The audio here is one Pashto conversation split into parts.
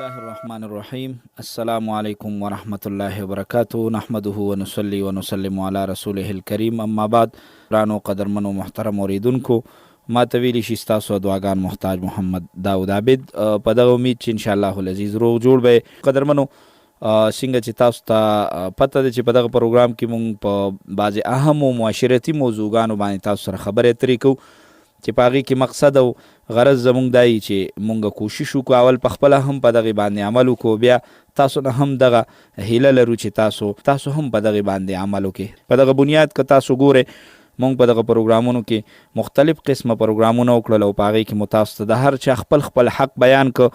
الله الرحمن الرحیم. السلام علیکم ورحمۃ الله وبرکاتہ. نحمده ونصلي ونسلم علی رسوله الکریم. اما بعد، رانو قدرمنو محترم اوریدونکو، ما ته ویلی شي ستاسو دعاګان محتاج محمد داود عابد. په دغه امید چې انشاءالله العزیز روغ جوړ به. قدرمنو، څنګه چې تاسو ته پته ده چې په دغه پروګرام کې مونږ په بعضې اهمو معاشرتي موضوعګانو باندې تاسو سره خبرې اترې کوو چې په هغې کې مقصد او غرض زمونږ دا چې مونږ کوشش وکړو اول په خپله هم په دغې باندې عمل وکړو، بیا تاسو نه هم دغه هیله لرو چې تاسو هم په دغې باندې عمل وکړئ. په دغه بنیاد که تاسو ګورئ، مونږ په دغه پروګرامونو کې مختلف قسمه پروګرامونه وکړل او په هغې کې مو تاسو ته د هر چا خپل حق بیان که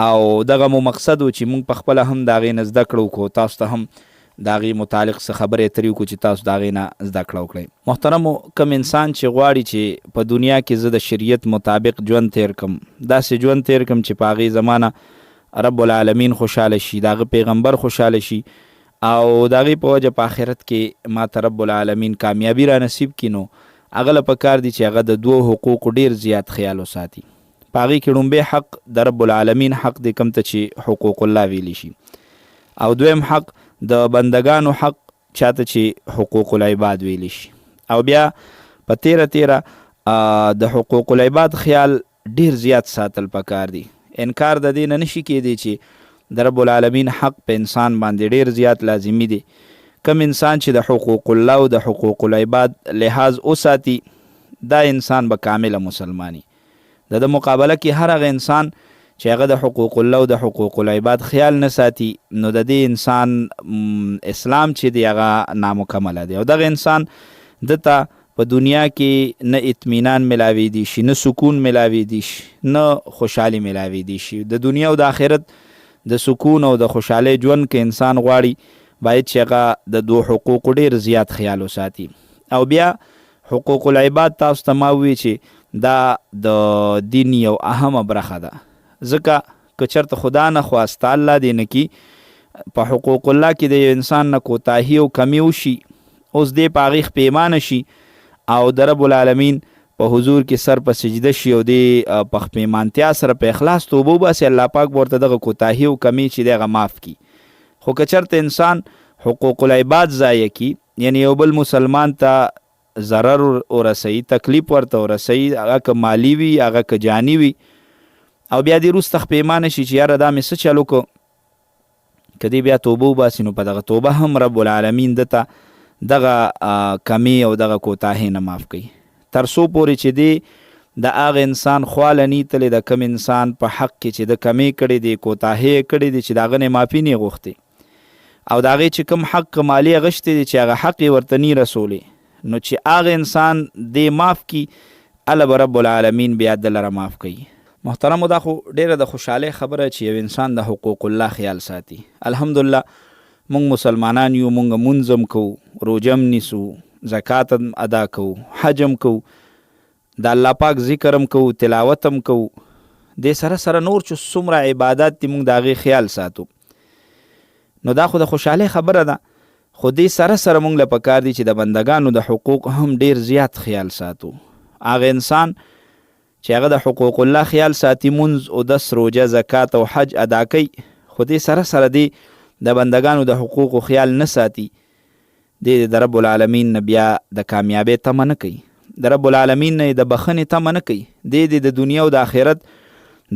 او دغه مو مقصد و چې مونږ په خپله هم د هغې نه زده کړه وکړو، تاسو ته هم د هغې متعلق څه خبرې اترې وکړو چې تاسو د هغې نه زده کړه وکړئ. محترمو، کوم انسان چې غواړي چې په دنیا کې زه د شریعت مطابق ژوند تیر کړم، داسې ژوند تیر کړم چې په هغې زمانه رب العالمین خوشحاله شي، د هغه پیغمبر خوشحاله شي او د هغې په وجه په آخرت کې ما ته رب العالمین کامیابي را نصیب کړي، نو هغه له پکار دي چې هغه د دوو حقوقو ډېر زیات خیال وساتي. په هغې کې لومبی حق د رب العالمین حق دی، کوم ته چې حقوق الله ویلی شي، او دویم حق د بندگانو حق چاته چې حقوق العباد ویلی شي. او بیا په تیره د حقوق العباد خیال ډیر زیات ساتل پکار دی. انکار د دې نه نشي کېدی چې د رب العالمین حق په انسان باندې ډیر زیات لازمی دی. کم انسان چې د حقوق الله او د حقوق العباد لحاظ وساتي، دا انسان به کامله مسلمانی. د مقابله کې هر هغه انسان چې هغه د حقوق الله او د حقوق العباد خیال نه ساتي، نو د دې انسان اسلام چې دی هغه نامکمله دی، او دغه انسان دته په دنیا کې نه اطمینان ملاویدی شي، نه سکون ملاویدی شي، نه خوشحالي ملاویدی شي. د دنیا او د آخرت د سکون او د خوشحالۍ ژوند کې انسان غواړي باید چې هغه د دو حقوق ډیر زیات خیال وساتي. او بیا حقوق العباد تاسو ته ما ووی چې دا د دین یو اهمه برخه ده، ځکه که چېرته خدا نه خواسته الله دې نه کي په حقوق الله کې د یو انسان نه کوتاهي او کمی وشي، اوس دې په هغې خپېمانه شي او د رب العالمین په حضور کې سر په سجده شي او دې په خپېمانتیا سره په اخلاص توبه وباسي، الله پاک به ورته دغه کوتاهي او کمی چې دی هغه معاف کي. خو که چېرته انسان حقوق العباد ضایع کي، یعنی یو بل مسلمان ته ضرر ورسوي، تکلیف ورته ورسوي، هغه که مالی وي هغه که جاني وي، او بیا دې وروسته خپېمانه شي چې یاره دا مې څه چل وکړو، که دې بیا توبه وباسي نو په دغه توبه هم رب العالمین دته دغه کمی او دغه کوتاهۍ نه معاف کوي، تر څو پورې چې دی د هغه انسان خواله نیتلې د کم انسان په حق کې چې د کمی کړی دی، کوتاهۍ یې کړی دی، چې د هغه نه معافي نه غوښتې، او د هغې چې کوم حق مالی اغشتی دی چې هغه حق یې ورته نه رسولی، نو چې هغه انسان دې معاف کي، الله به رب العالمین بیا د لره معاف کوي. محترمو، دا خو ډیره د خوشحالۍ خبره چې یو انسان د حقوق الله خیال ساتي. الحمدلله مونږ مسلمانان یو، مونږ مونځ هم کوو، روژه هم نیسو، زکات هم ادا کوو، حج هم کوو، د الله پاک ذکر هم کوو، تلاوت هم کوو، دې سره سره نور چې څومره عبادات دي مونږ د هغې خیال ساتو. نو دا خو د خوشحالۍ خبره ده، خو دې سره سره مونږ له پکار دي چې د بندګانو د حقوق هم ډیر زیات خیال ساتو. هغه انسان چې هغه د حقوق الله خیال ساتي، مونځ او دس، روژه، زکات او حج ادا کوي، خو دې سره سره دی د بندگانو د حقوقو خیال نه ساتي، دی د رب العالمین نه بیا د کامیابۍ تمه نه کوي، د رب العالمین نه د بخښنې تمه نه کوي، دی د دنیا او د آخرت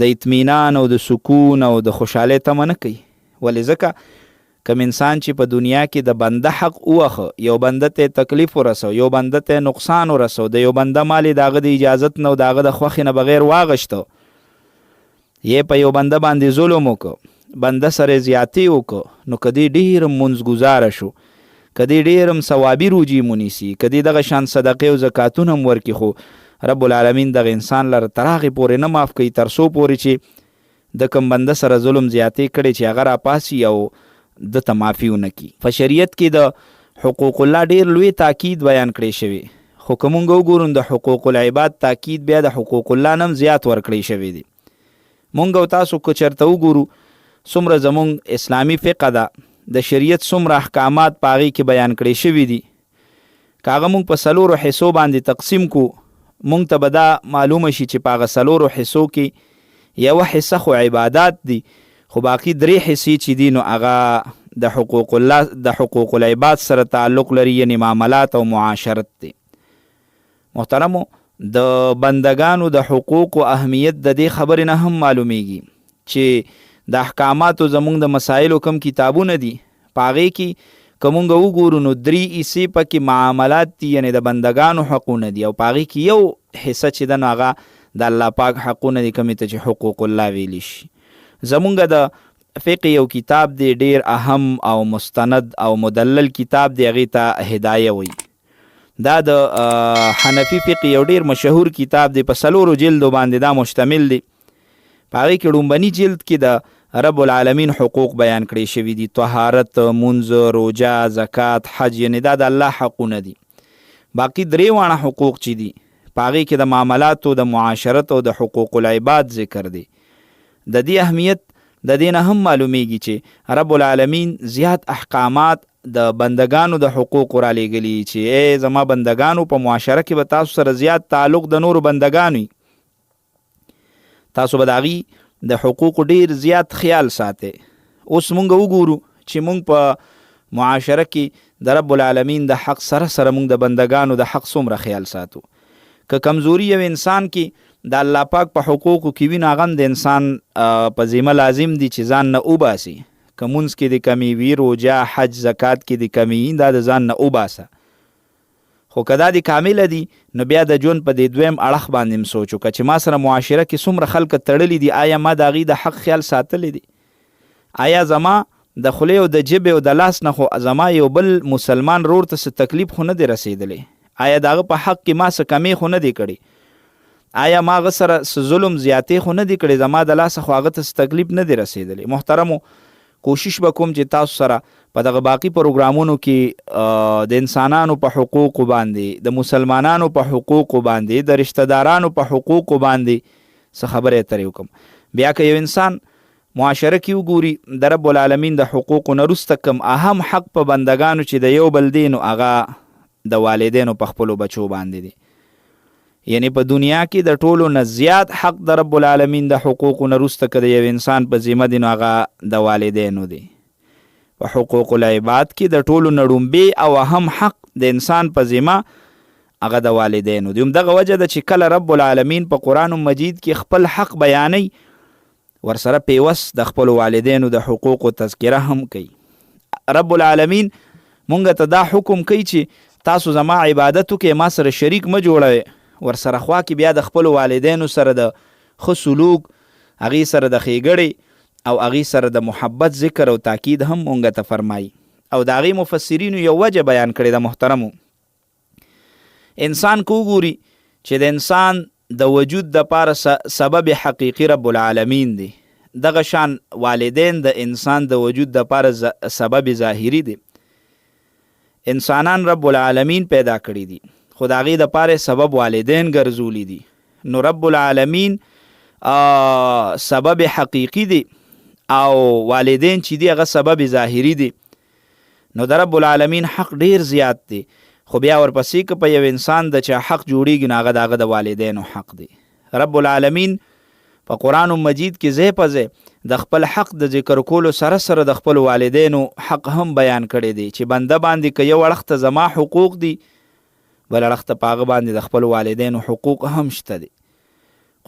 د اطمینان او د سکون او د خوشحالۍ تمه نه کوي. ولې ځکه کم انسان چې په دنیا کې د بنده حق ووخه، یو بنده ته تکلیف ورسو، یو بنده ته نقصان ورسو، د یو بنده مال د هغه د اجازت نه او د هغه د خوښې نه بغیر واغشته، یې په یو بنده باندې ظلم وکړه، بنده سره زیاتي وکړه، نو که دې ډېر منځګزاره شو، که دې ډېر هم ثوابي روجې مونیسي، که دې دغه شان صدقې او زکاتونه هم ورکړي، خو رب العالمین دغه انسان لره تر هغې پورې نه معاف کوي تر څو پورې چې د کوم بنده سره ظلم زیاتې کړی چې هغه راپاسي او دته معافي ونه کي. په شریعت کې د حقوق الله ډیر لوی تاکید بیان کړی شوی، خو که مونږ وګورو د حقوق العباد تاکید بیا د حقوق الله نه هم زیات ورکړی شوی دی. مونږ او تاسو که چېرته وګورو څومره زمونږ اسلامي فقه ده، د شریعت څومره احکامات په هغې کې بیان کړی شوي دي، که هغه مونږ په څلورو حصو باندې تقسیم کو، مونږ ته به دا معلومه شي چې په هغه څلورو حصو کې یوه حصه خو عبادات دي، خو باقي 3 حصې چې دي نو هغه د حقوق الله د حقوق العباد سره تعلق لري، یعنی معاملات او معاشرت دی. محترمو، د بندگانو د حقوق او اهمیت د دې خبرې نه هم معلومیږي چې د احکاماتو زمونږ د مسایلو کم کتابونه دي، په هغې کې که مونږ وګورو نو 3 حصې پکې معاملات دي، یعنی د بندگانو حقونه دي، او په هغې کې یو حصه چې ده نو هغه د الله پاک حقونه دي، کومې ته چې حقوق الله ویلی شي. زمونږ د فقه یو کتاب دی، ډیر اهم او مستند او مدلل کتاب دی، هغې ته هدایه وی. دا د حنفي فقه یو ډیر مشهور کتاب دی، په 4 جلدو باندې دا مشتمل دی. په هغې کې لومبني جلد کې د رب العالمین حقوق بیان کړی شوي دي، طهارت، منځ، روجه، زکات، حج، یعنی دا د الله حقونه دي. باقي 3 واړه حقوق چې دي په هغې کې د معاملاتو، د معاشرت او د حقوق العباد ذکر دی. د دې اهمیت د دې نه هم معلومیږي چې رب العالمین زیات احکامات د بندگانو د حقوق را لېږلي چې ای زما بندگانو په معاشره کې به تاسو سره زیات تعلق د نورو بندگانو وي، تاسو به د هغې د حقوقو ډیر زیات خیال ساتئ. اوس مونږ وګورو چې مونږ په معاشره کې د رب العالمین د حق سره سره مونږ د بندگانو د حق څومره خیال ساتو. که کمزوري یو انسان کې د الله پاک په حقوقو کې وي، نو هغه د انسان په ذمه لازم دي چې ځان نه وباسي. که مونځ کې د کمی وي، روجه، حج، زکات کې د کمی وي، دا د ځان نه وباسه. خو که دا د کامله دي نو بیا د ژوند په دې دویم اړخ باندې هم سوچ وکړه چې ما سره معاشره کې څومره خلک تړلي دي، آیا ما د هغې د حق خیال ساتلی دی؟ آیا زما د خولې او د ژبې او د لاس نه خو زما یو بل مسلمان رور ته څه تکلیف خو نه دی رسېدلی؟ آیا د هغه په حق کې ما څه کمی خو نه دی کړی؟ آیا ما هغه سره څه ظلم زیاتې خو نه دی کړی؟ زما د لاسه خو هغه ته څه تکلیف نه دی رسېدلی؟ محترمو، کوشش به کوم چې تاسو سره په دغه باقي پروګرامونو کې د انسانانو په حقوقو باندې، د مسلمانانو په حقوقو باندې، د رشتہ دارانو په حقوقو باندې څه خبرې اترې وکړم. بیا که یو انسان معاشره کې وګوري، د رب العالمین د حقوقو نه وروسته کوم اهم حق په بندگانو چې د یو بل دی نو هغه د والدینو په خپلو بچو باندې دی. یعنی په دنیا کې د ټولو نه زیات حق د رب العالمین د حقوقو نه وروسته که د یو انسان په ذمه دی نو هغه د والدینو دی. په حقوق العباد کې د ټولو نه لومبی او اهم حق د انسان په ذمه هغه د والدینو دی. همدغه وجه ده چې کله رب العالمین په قرآن مجید کې خپل حق بیانوي، ورسره پیوست د خپلو والدینو د حقوقو تذکره هم کوي. رب العالمین مونږ ته دا حکم کوي چې تاسو زما عبادت وکئ، ما سره شریک مه جوړوئ. ورسره خوا کې بیا د خپلو والدینو سره د ښه سلوک، هغې سره د ښېګړې او هغې سره د محبت ذکر او تاکید هم مونږ ته فرمایي. او د هغې مفسرینو یو وجه بیان کړې ده. محترمو، انسان که وګوري چې د انسان د وجود دپاره سبب حقیقي رب العالمین دی، دغه شان والدین د انسان د وجود دپاره سبب ظاهري دی. انسانان رب العالمین پیدا کړي دي، خو د هغې دپاره سبب والدین ګرځولی دي. نو رب العالمین سبب حقیقي دی او والدین چې دي هغه سبب ظاهري دی. نو د رب العالمین حق ډیر زیات دی، خو بیا ورپسې که په یو انسان د چا حق جوړیږي نو هغه د هغه د والدینو حق دی. رب العالمین په قرآن مجید کې ځای په ځای د خپل حق د ذکر کولو سره سره د خپل والدینو حق هم بیان کړی دی چې بنده باندې که یو اړخ ته زما حقوق دي، بل اړخ ته په هغه باندې د خپل والدینو حقوق هم شته دي.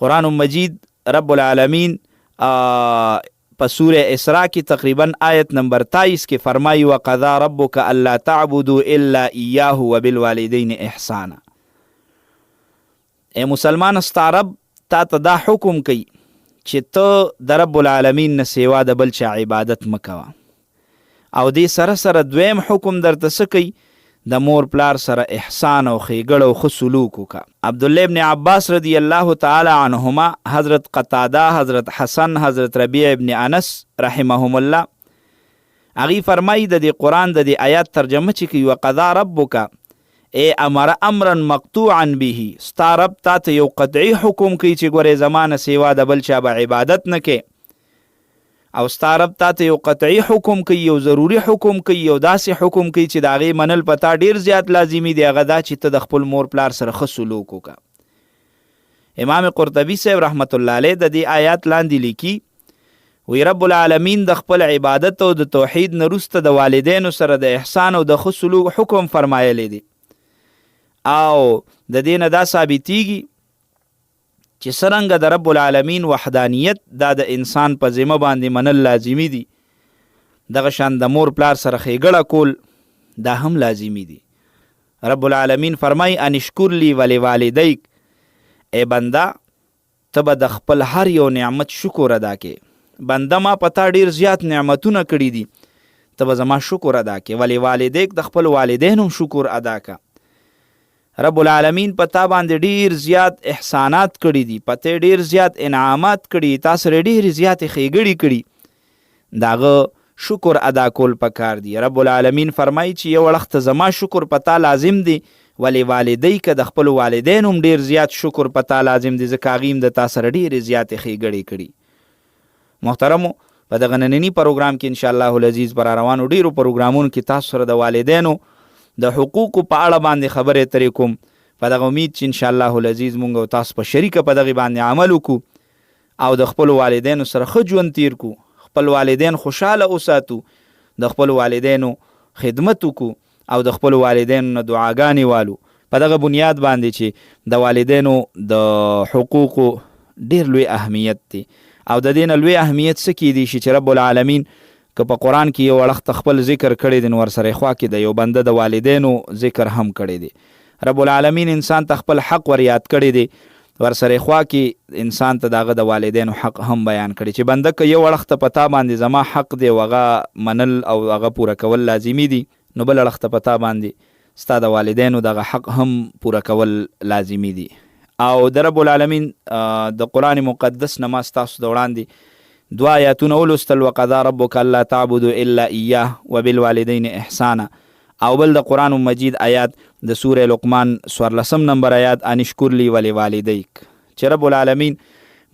قرآن مجید رب العالمین په سوره اسراء کې تقریبا آیت نمبر 23 کې فرمایي وقضا ربک الا تعبدوا الا ایاه وبالوالدین احسانا. ای مسلمان، ستا رب تا ته دا حکم کوي چې ته د رب العالمین نه سیوا د بل چا عبادت مه کوه. او دې سره سره دویم حکم درته څه کوي؟ د مور پلار سره احسان او ښېګړه او ښه سلوک وکړه. عبدالله ابن عباس رضی الله تعالی عنهما، حضرت قتاده، حضرت حسن، حضرت ربیع ابن انس رحمهم الله، هغې فرمایي د دې قرآن د دې آیات ترجمه چې کوي وقضا ربک، ای امر امرا مقطوعا به، ستا رب تا ته یو قطعي حکم کوي چې ګورې زما نه سیوا د بل چا به عبادت نه کوې. او ستا رب تا ته یو قطعي حکم کوي، یو ضروري حکم کوي، یو داسې حکم کوي چې د هغې منل په تا ډېر زیات لازمي دی، هغه دا چې ته د خپل مور پلار سره ښه سلوک وکړه. امام قرطبي صاحب رحمت الله علیه د دې آیات لاندې لیکي وی رب العالمین د خپل عبادت او د توحید نه وروسته د والدینو سره د احسان او د ښه سلوک حکم فرمایلی دی. او د دې نه دا ثابتیږي چې څرنګه د رب العالمین وحدانیت دا د انسان په ذمه باندې منل لازمي دي، دغه شان د مور پلار سره ښېګړه کول دا هم لازمي دي. رب العالمین فرمای ان اشکر لی ولوالدیک، ای بنده ته به د خپل هر یو نعمت شکر ادا کې، بنده ما پتا ډیر زیات نعمتونه کړي دي، ته به زما شکر ادا کې. ولوالدیک د خپل والدینو شکر ادا کا. رب العالمین پتا باندې ډیر زیات احسانات کړي دي، پته ډیر زیات انعامات کړي، تاسو ډیر زیات ښېګړې کړي، داغه شکر ادا کول پکار دی. رب العالمین فرمایي چې یو وخت زما شکر پتا لازم دی، ولی والدیک د خپل والدین هم ډیر زیات شکر پتا لازم دی، ځکه هغوی هم د تا سره ډیرې زیاتې ښېګړې کړي. محترمو، په دغه ننني پروګرام کې انشاءالله العزیز پر روانو ډیرو پروګرامونو کې تاسو سره د والدینو د حقوقو په اړه باندې خبرې اترې کوم. په دغه امید چې انشاءالله العزیز مونږ او تاسو په شریکه په دغې باندې عمل وکړو او د خپلو والدینو سره ښه ژوند تیر کړو، خپل والدین خوشحاله وساتو، د خپل والدینو خدمت وکړو او د خپل والدینو نه دعاګانې والو. په دغه بنیاد باندې چې د والدینو د حقوقو ډیر لوی اهمیت دی او د دې نه لوی اهمیت څه کیدی شي چې رب العالمین که په قرآن کې یو وړخت خپل ذکر کړی دی نو ورسره خوا کې د یو بنده د والدینو ذکر هم کړی دی. رب العالمین انسان ته خپل حق ور یاد کړی دی، ورسره خوا کې انسان ته داغه د والدینو حق هم بیان کړي چې بنده که یو وړخته په تا باندې زما حق دی هغه منل او هغه پوره کول لازمي دي، نو بل وړخته په تا باندې ستا د والدینو دغه حق هم پوره کول لازمي دي. او د رب العالمین د قرآن مقدس نه ما ستاسو د وړاندې 2 آیاتونه ولوستل، وقضا ربک الا تعبدوا الا ایاه وبالوالدین احسانا، او بل د قرآن مجید آیات د سوره لقمان 14 نمبر آیات ان اشکر لی ولوالدیک، چې رب العالمین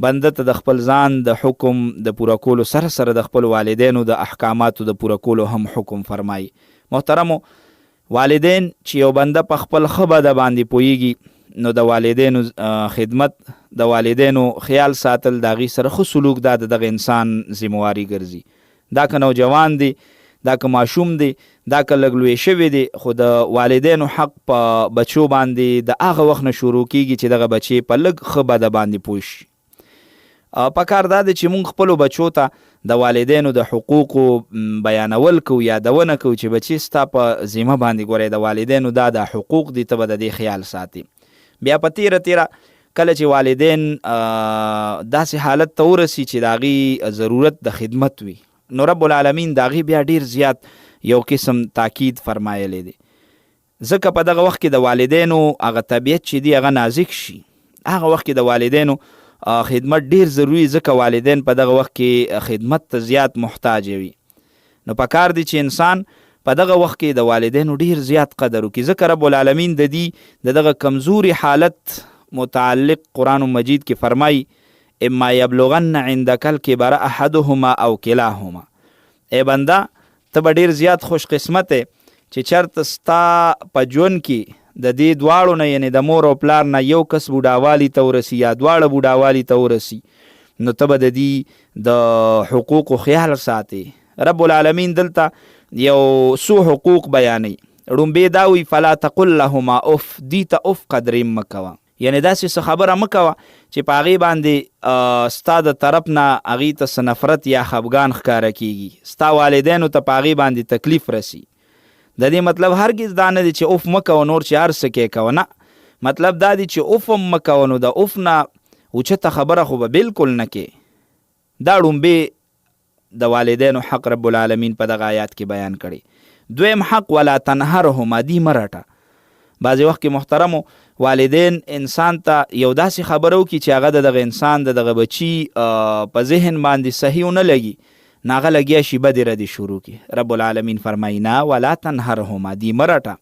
بنده ته د خپل ځان د حکم د پوره کولو سره سره د خپل والدینو د احکاماتو د پوره کولو هم حکم فرمایي. محترمو، والدین چې یو بنده په خپل ښه بده باندې پوهیږي نو د والدینو خدمت، د والدینو خیال ساتل، د هغوی سره ښه سلوک دا د دغه انسان ذمواري ګرځي. دا که نوجوان دی، دا که ماشوم دی، دا که لږ لوی شوی دی، خو د والدینو حق په بچو باندې د هغه وخت نه شروع کیږي چې دغه بچې په لږ ښه بده باندې پوه شي. پکار دا دی چې موږ خپلو بچو ته د والدینو د حقوقو بیانول کوو، یادونه کوو چې بچې ستا په ذمه باندې ګورې د والدینو دا د حقوق دي، ته به د دې خیال ساتي. بیا په تیره کله چې والدین داسې حالت ته ورسي چې د هغې ضرورت د خدمت وي، نو رب العالمین د هغې بیا ډیر زیات یو قسم تاکید فرمایلی دی، ځکه په دغه وخت کې د والدینو هغه طبیعت چې دی هغه نازک شي. هغه وخت کې د والدینو خدمت ډیر ضروری، ځکه والدین په دغه وخت کې خدمت ته زیات محتاج وي. نو پکار دی چې انسان په دغه وخت کې د والدینو ډیر زیات قدر وکړي، ځکه رب العالمین د دې د دغه کمزوري حالت متعلق قرآن مجید کې فرمایي اما یبلغن عندک الکبر احدهما او کلاهما، ای بنده ته به ډیر زیات خوش قسمته چې چرته ستا په ژوند کې د دې دواړو نه، یعنی د مور او پلار نه یو کس بوډاوالي ته ورسي یا دواړه بوډاوالي ته ورسي، نو ته به د دې د حقوقو خیال ساتي. رب العالمین دلته یو څو حقوق بیانوي. ړومبې دا وی فلا تقل لهما اف، دې ته اف قدرې مه کوه، یعنی داسې څه خبره مه کوه چې په هغې باندې ستا د طرف نه هغې ته څه نفرت یا خفګان ښکاره کیږي، ستا والدینو ته په هغې باندې تکلیف رسی. د دې مطلب هرګز دا نه دی چې اف مه کوه نور چې هر څه کې کوه، نه، مطلب دا دی چې اف هم مه کوه، نو د اف نه اوچته خبره خو به بالکل نه کې. دا ړومبې د والدینو حق رب العالمین په دغه آیات کې بیان کړي. دویم حق ولا تنهرهما، دی مه رټه. بعضې وخت کې محترمو والدین انسان ته یو داسې خبره وکړي چې هغه د دغه انسان د دغه بچي په ذهن باندې صحیح ونه لګي، نه هغه لګیا شي بدې ردې شروع کړي. رب العالمین فرمایي نه ولا تنهرهما، دی مه رټه.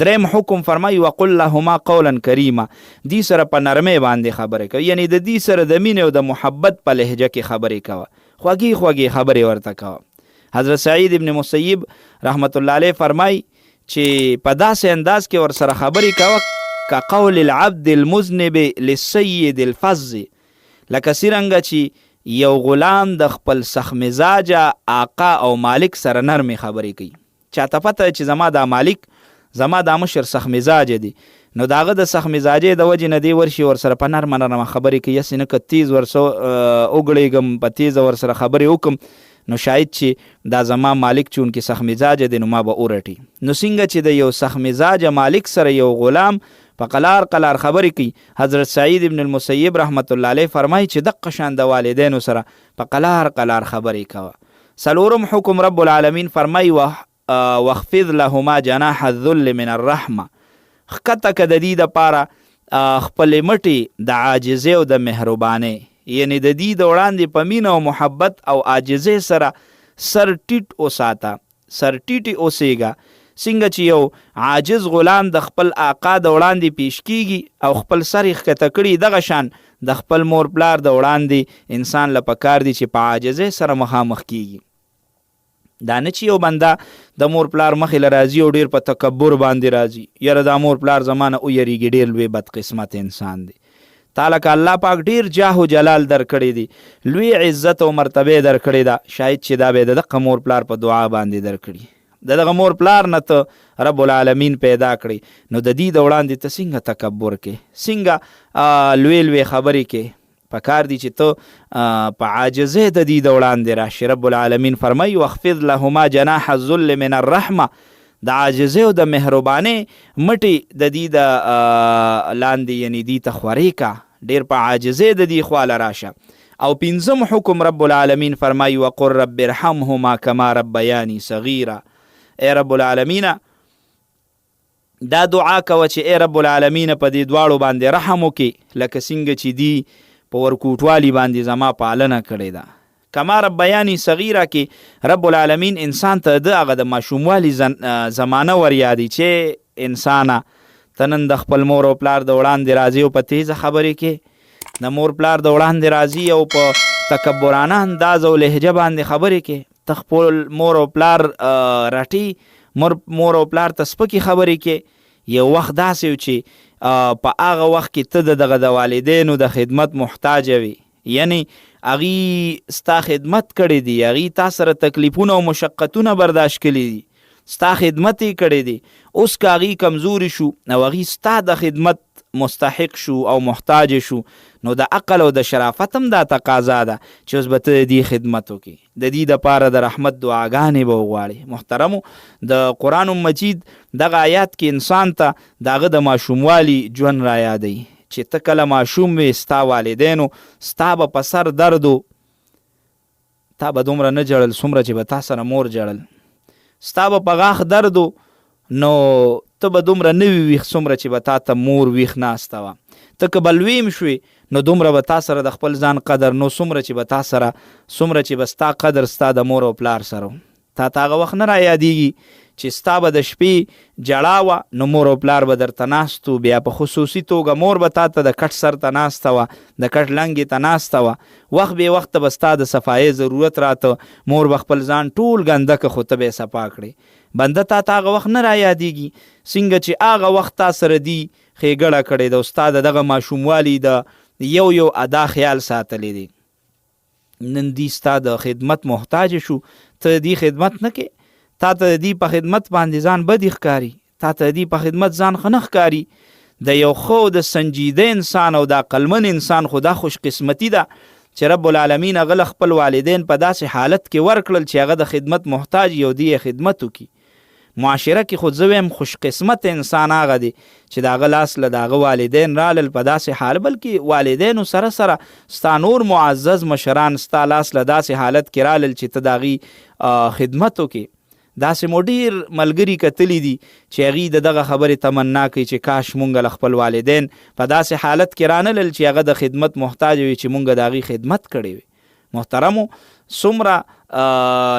دریم حکم فرمایي وقل لهما قولا کریما، دی سره په نرمۍ باندې خبرې کوي، یعنی د دې سره د مینې او د محبت په لهجه کې خبرې کوه، خوږې خوږې خبرې ورته کوه. حضرت سعید ابن مسیب رحمت الله علیه فرمایي چې په داسې انداز کې ورسره خبرې کوه که قول العبد المذنب للسید الفظ، لکه څرنګه چې یو غلام د خپل سخت مزاجه آقا او مالک سره نرمې خبرې کوي. چاته پته چې زما دا مالک زما دا مشر سخت مزاجه دی، نو د هغه د سخت مزاجۍ د وجې نه دی ورشي ورسره په نرمه نرمه خبرې کوي. هسې نه که تیز ورسره وګړېږم، په تیزه ورسره خبرې وکړم، نو شاید چې دا زما مالک چونکې سخت مزاجه دی نو ما به ورټي. نو څنګه چې د یو سخت مزاجه مالک سره یو غلام په قلار قلار خبرې کوي، حضرت سعید ابن المسیب رحمت الله علیه فرمایي چې دقه شان د والدینو سره په قلار قلار خبرې کوه. څلورم حکم رب العالمین فرمایي واخفض لهما جناح الذل من الرحمه، ښکته که د دې دپاره خپلې مټې د عاجزۍ او د مهربانۍ، یعنی د دې د وړاندې په مینه او محبت او عاجزۍ سره سر ټیټ وساته، سر ټیټې اوسېږه. څنګه چې یو عاجز غلام د خپل آقا د وړاندې پیش کیږي او خپل سر یې ښکته کړي، دغه شان د خپل مور پلار د وړاندې انسان له پکار دی چې په عاجزۍ سره مخامخ کیږي. دا نه چې یو بنده د مور پلار مخې له راځي او ډېر په تکبر باندې راځي، یاره دا مور پلار زمانه ویریږي، ډېر لوی بدقسمت انسان دی. تعالی که الله پاک ډېر جاه و جلال در کړی دی، لوی عزت او مرتبه در کړی ده، شاید چې دا به د دغه مور پلار په دعا باندې در کړي. د دغه مور پلار نه ته رب العالمین پیدا کړي، نو د دې د وړاندې ته څنګه تکبر کې، څنګه لوی لوی خبرې کې. پکار دی چې ته په عاجزۍ د دې د وړاندې راشي. رب العالمین فرمایي واخفض لهما جناح الذل من الرحمه، د عاجزۍ او د مهربانۍ مټې د دې د لاندې یعنی دې ته خورې کا، ډېر په عاجزۍ د دې خواله راشه. او پنځم حکم رب العالمین فرمایي وقل رب ارحمهما کما ربیانی صغیرا. ای رب العالمین دا دعا کوه چې ای رب العالمین په دې دواړو باندې رحم وکړي، لکه څنګه چې دی په ورکوټوالي باندې زما پالنه کړې ده. کما ربیانی صغیره کې رب العالمین انسان ته د هغه د ماشوموالي زمانه وریادي چې انسانه ته نن د خپل مور او پلار د وړاندې راځي او په تیزه خبرې کې، د مور پلار د وړاندې راځي او په تکبرانه انداز او لهجه باندې خبرې کې، ته خپل مور او پلار رټي، مور او پلار ته سپکې خبرې کې. یو وخت داسې و چې په هغه وخت کې ته دغه د والدینو د خدمت محتاجه وي، یعنی هغې ستا خدمت کړی دی، هغې تا سره تکلیفونه او مشقتونه برداشت کړي دي، ستا خدمت یې کړی دی. اوس که هغې کمزوري شو او هغې ستا د خدمت مستحق شو او محتاج شو، نو د عقل او د شرافت هم دا تقاضا ده چې اوس به ته د دې خدمت وکړي، د دې دپاره د رحمت دعاګانې به وغواړې. محترمو، د قرآن مجید دغه آیات کې انسان ته د هغه د ماشوموالي ژوند را یادوي چې ته کله ماشوم وې، ستا والدینو ستا به په سر درد و، تا به دومره نه جړل څومره چې به تا سره مور جړل، ستا به په غاښ درد و، نو ته به دومره نه وي ویښ څومره چې به تا ته مور ویښ ناسته وه. ته که به لویم شوې نو دومره به تا سره د خپل ځان قدر نو څومره چې به تا سره څومره چې به ستا قدر ستا د مور او پلار سره تا ته هغه وخت نه را یادېږي چې ستا به د شپې جړا وه، نو مور او پلار به درته ناست و، بیا په خصوصي توګه مور به تا ته د کټ سر ته ناسته وه، د کټ لنګې ته ناسته وه. وخت بې وخته به ستا د صفایۍ ضرورت راته، مور به خپل ځان ټول ګنده که خو ته به یې صفا کړې. بنده تا ته هغه وخت نه را یادېږي څنګه چې هغه وخت تا سره دی ښېګړه کړې ده او ستا د دغه ماشوموالي د یو ادا خیال ساتلی دی. نن دی ستا د خدمت محتاج شو، ته دی خدمت نه کې، تا ته دی په خدمت باندې ځان بدی ښکاري، تا ته دی په خدمت ځان ښه نه ښکاري. د یو ښه د سنجیده انسان او د عقلمن انسان خو دا خوش قسمتي ده چې رب العالمین هغه خپل والدین په داسې حالت کې ورکړل چې هغه د خدمت محتاج یو دی خدمت وکړي. معاشره کې خو زه وایم خوش قسمت انسان هغه دی چې د هغه لاس له د هغه والدین رالل په داسې حال، بلکې والدینو سره سره ستا نور معزز مشران ستا لاس له داسې حالت کې رالل چې ته د هغې خدمت وکړې. داسې مو ډېر ملګري کتلی دي چې هغې د دغه خبرې تمنا کوي چې کاش مونږ له خپل والدین په داسې حالت کې رانلل چې هغه د خدمت محتاج وي چې مونږ د هغې خدمت کړی وي. محترمو، څومره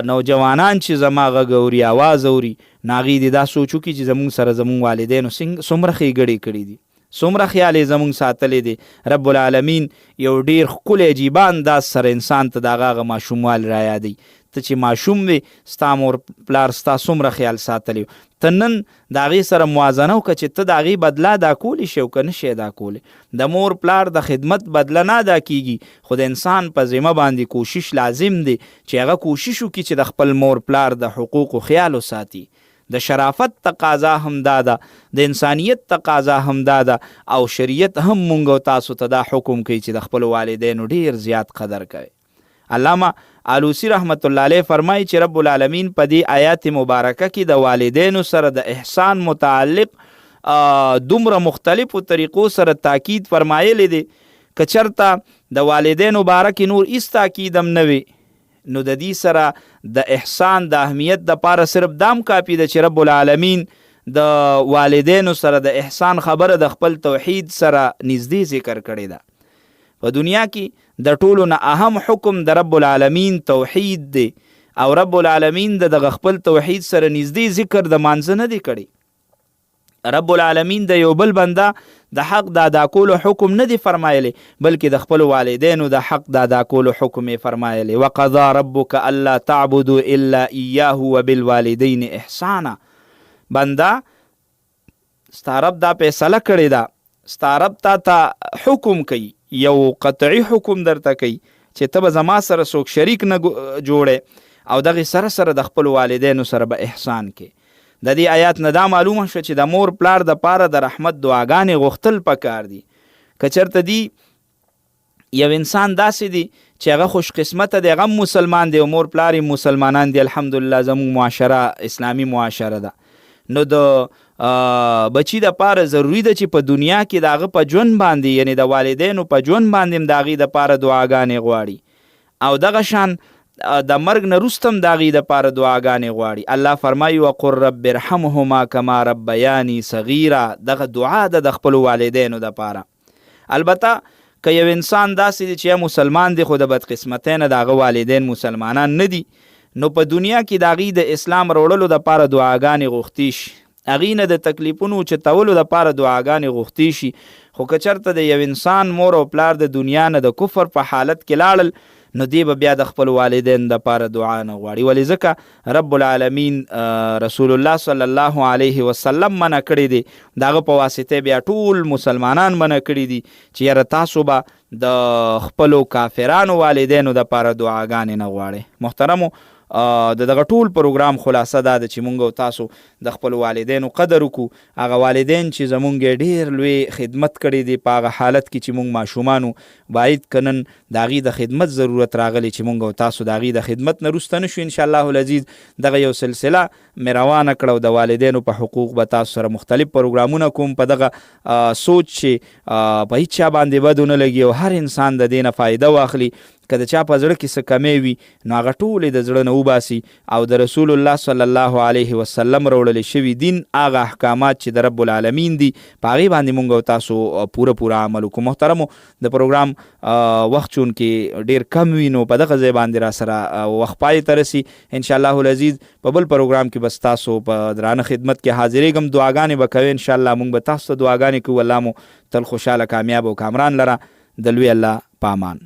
نوجوانان چې زما غږ اوري، آواز اوري، نو هغې دې دا سوچ وکړي چې زمونږ سره زمونږ والدینو څومره ښېګړې کړي دي، څومره خیال یې زمونږ ساتلی دی. رب العالمین یو ډیر ښکلی عجیبه انداز سره انسان ته د هغه ماشوموالي را یادوي. ته چې ماشوم وې ستا مور پلار ستا څومره خیال ساتلی و، ته نن د هغې سره موازنه وکړه چې ته د هغې بدله ادا کولی شي او که نه شي ادا کولی. د مور پلار د خدمت بدله نه ادا کیږي، خو د انسان په ذمه باندې کوشش لازم دی چې هغه کوشش وکړي چې د خپل مور پلار د حقوقو خیال وساتي. د شرافت تقاضا هم دا ده، د انسانیت تقاضا هم دا ده، او شریعت هم مونږ او تاسو ته دا حکم کوي چې د خپل والدینو ډیر زیات قدر کوي. علامه آلوسی رحمت الله علیه فرمایي چې رب العالمین په دې آیات مبارکه کې د والدینو سره د احسان متعلق دومره مختلفو طریقو سره تاکید فرمایلی دی. که چرته د والدینو باره کې نور هیڅ تاکید هم نه وي، نو د دې سره د احسان د اهمیت دپاره صرف دام کافي ده چې رب العالمین د والدینو سره د احسان خبره د خپل توحید سره نږدې ذکر کړې ده. په دنیا کې د ټولو نه اهم حکم د رب العالمین توحید دی، او رب العالمین دغه خپل توحید سره نږدې ذکر د مانځه نه دی کړی. رب العالمین د یو بل بنده د حق د ادا کولو حکم نه دی فرمایلی، بلکې د خپل والدینو د حق د ادا کولو حکم یې فرمایلی. وقضا ربک الا تعبدوا الا ایاه وبالوالدین احسانا. بنده ستا رب دا فیصله کړې ده، ستا رب تا حکم کوي، یو قطعی حکم درته کوي چې ته به زما سره څوک شریک نه جوړې، او دغې سره سره د خپل والدینو سره به احسان کې. د دې آیات نه دا معلومه شوه چې د مور پلار د پاره د رحمت دعاګانې غوښتل پکار دي. که چېرته دی یو انسان داسې دی چې هغه خوش قسمته دی، هغه مسلمان دی او مور پلار یې مسلمانان دي، الحمدلله زموږ معاشره اسلامي معاشره ده، نو د بچی د پاره ضروری ده چې په دنیا کې د هغه په ژوند باندې، یعنی د والدینو په ژوند باندې هم د هغې دپاره دعاګانې غواړي، او دغه شان د مرګ نه وروسته هم د هغې دپاره دعاګانې غواړي. الله فرمایي وقل رب ارحمهما کما ربیاني صغیرا. دغه دعا ده د خپلو والدینو دپاره. البته که یو انسان داسې دی چې مسلمان دی خو د بدقسمتۍ نه د هغه والدین مسلمانان نه دي، نو په دنیا کې د هغې د اسلام راوړلو دپاره دعاګانې غوښتې شي، هغې نه د تکلیفونو اوچتولو دپاره دعاګانې غوښتې شي. خو که چېرته د یو انسان مور او پلار د دنیا نه د کفر په حالت کې لاړل، نو دی به بیا د خپل والدین دپاره دعا نه غواړي. ولې ځکه رب العالمین رسول الله صلی الله علیه وسلم منع کړی دی، د هغه په واسطه بیا ټول مسلمانان منع کړي دي چې یاره تاسو به د خپلو کافرانو والدینو دپاره دعاګانې نه غواړئ. محترمو، د دغه ټول پروګرام خلاصه دا ده چې مونږ او تاسو د خپل والدینو قدر وکړو. هغه والدین چې زمونږ ډېر لوی خدمت کړی دی په هغه حالت کې چې مونږ ماشومانو باید که نن د هغې د خدمت ضرورت راغلی چې مونږ او تاسو د هغې د خدمت نه وروسته نه شو. انشاءالله العزیز دغه یو سلسله مې روانه کړه او د والدینو په حقوق به تاسو سره مختلف پروګرامونه کوم، په دغه سوچ چې په هیڅ چا باندې بد ونه لګي او هر انسان د دې نه فایده واخلي. که د چا په زړه کې څه کمی وي نو هغه ټولې د زړه نه وباسي او د رسول الله صلی الله علیه وسلم راوړلی شوي دین هغه احکامات چې د رب العالمین دي په هغې باندې مونږ او تاسو پوره عمل وکړو. محترمو، د پروګرام وخت چون کې ډېر کم وي نو په دغه ځای باندې را سره وخت پای ته رسي. انشاءالله العزیز په بل پروګرام کې بس تاسو په درانه خدمت کې حاضرېږم، دعاګانې به کوئ. انشاءالله مونږ به تاسو ته دعاګانې کوو. الله مو تل خوشحاله، کامیاب او کامران لره. د لوی الله په امان.